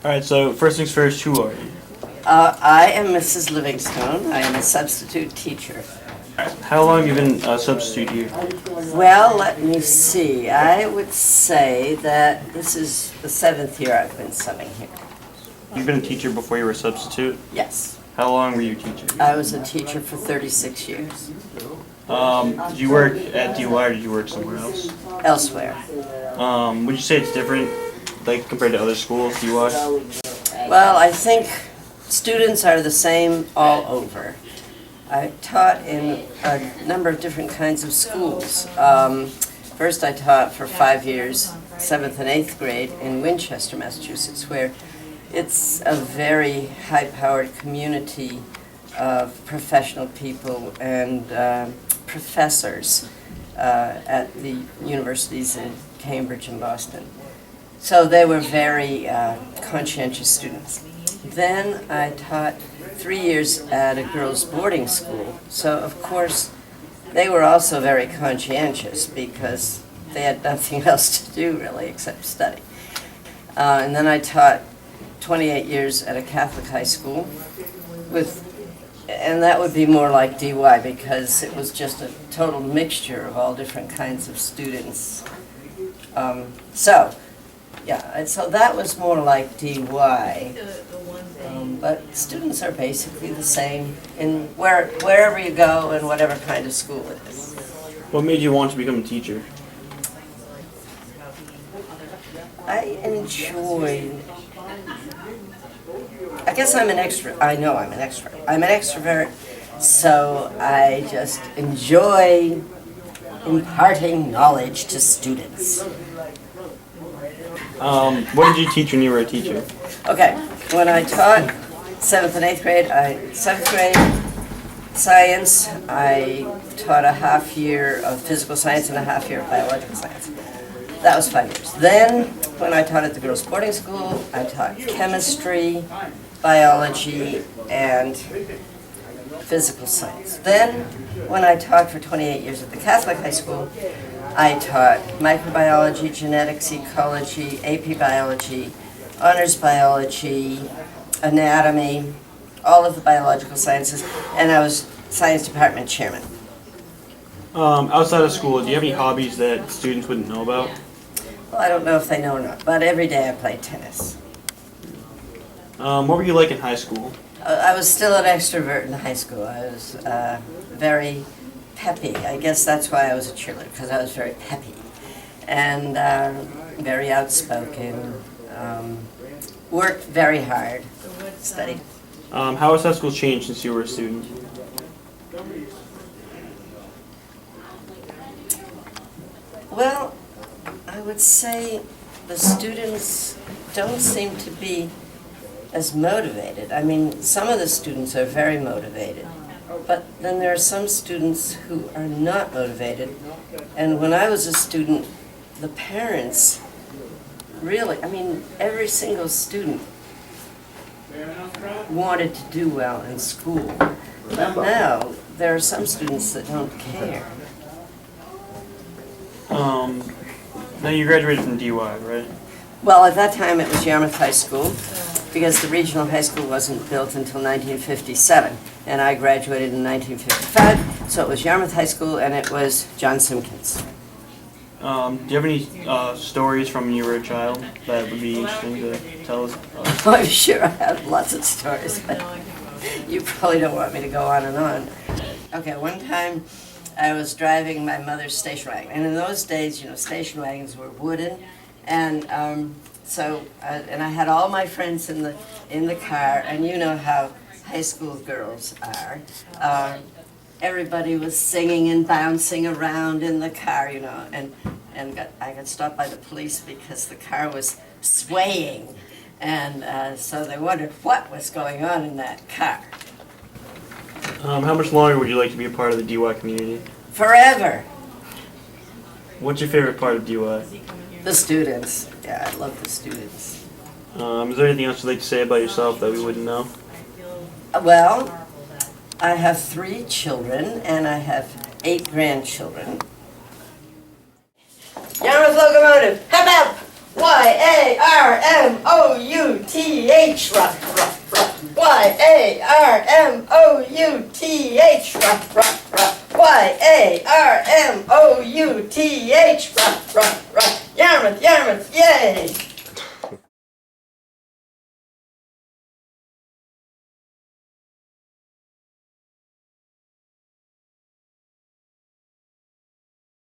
All right, so first things first, who are you? I am Mrs. Livingstone. I am a substitute teacher. How long have you been a substitute here? Well, let me see. I would say that this is the 7th year I've been subbing here. You've been a teacher before you were a substitute? Yes. How long were you a teacher? I was a teacher for 36 years. Did you work at DY or did you work somewhere else? Elsewhere. Would you say it's different, like compared to other schools, DY? Well, I think students are the same all over. I taught in a number of different kinds of schools. First I taught for 5 years, 7th and 8th grade in Winchester, Massachusetts, where it's a very high-powered community of professional people and professors at the universities in Cambridge and Boston. So they were very conscientious students. Then I taught 3 years at a girls' boarding school, so of course they were also very conscientious because they had nothing else to do really except study. And then I taught 28 years at a Catholic high school and that would be more like DY because it was just a total mixture of all different kinds of students. So that was more like DY, but students are basically the same in wherever you go and whatever kind of school it is. What made you want to become a teacher? I guess I'm an extrovert. I know I'm an extrovert. I'm an extrovert, so I just enjoy imparting knowledge to students. What did you teach when you were a teacher? Okay, when I taught 7th and 8th grade, 7th grade science, I taught a half year of physical science and a half year of biological science. That was 5 years. Then, when I taught at the girls' boarding school, I taught chemistry, biology, and physical science. Then, when I taught for 28 years at the Catholic high school, I taught microbiology, genetics, ecology, AP biology, honors biology, anatomy, all of the biological sciences, and I was science department chairman. Outside of school, do you have any hobbies that students wouldn't know about? Well, I don't know if they know or not, but every day I played tennis. What were you like in high school? I was still an extrovert in high school. I was very peppy. I guess that's why I was a cheerleader, because I was very peppy and very outspoken, worked very hard, studied. How has high school changed since you were a student? Well, I would say the students don't seem to be as motivated. I mean, some of the students are very motivated, but then there are some students who are not motivated. And when I was a student, the parents really, I mean, every single student wanted to do well in school. But now, there are some students that don't care. Now you graduated from DY, right? Well, at that time it was Yarmouth High School, because the regional high school wasn't built until 1957, and I graduated in 1955, so it was Yarmouth High School and it was John Simpkins. Do you have any stories from when you were a child that would be interesting to tell us? Oh, I'm sure I have lots of stories, but you probably don't want me to go on and on. Okay, one time I was driving my mother's station wagon, and in those days, you know, station wagons were wooden, and and I had all my friends in the car, and you know how high school girls are. Everybody was singing and bouncing around in the car, you know, and I got stopped by the police because the car was swaying, and so they wondered what was going on in that car. How much longer would you like to be a part of the DY community? Forever. What's your favorite part of DY? The students. Yeah, I love the students. Is there anything else you'd like to say about yourself that we wouldn't know? Well, I have 3 children and I have 8 grandchildren. Yarmouth Locomotive, hep hep! Y-A-R! Y-A-R-M-O-U-T-H, rough, rough, rough. Y-A-R-M-O-U-T-H, rough, rough, rough. Y-A-R-M-O-U-T-H, rough, rough, rough. Yarmouth, Yarmouth, yay!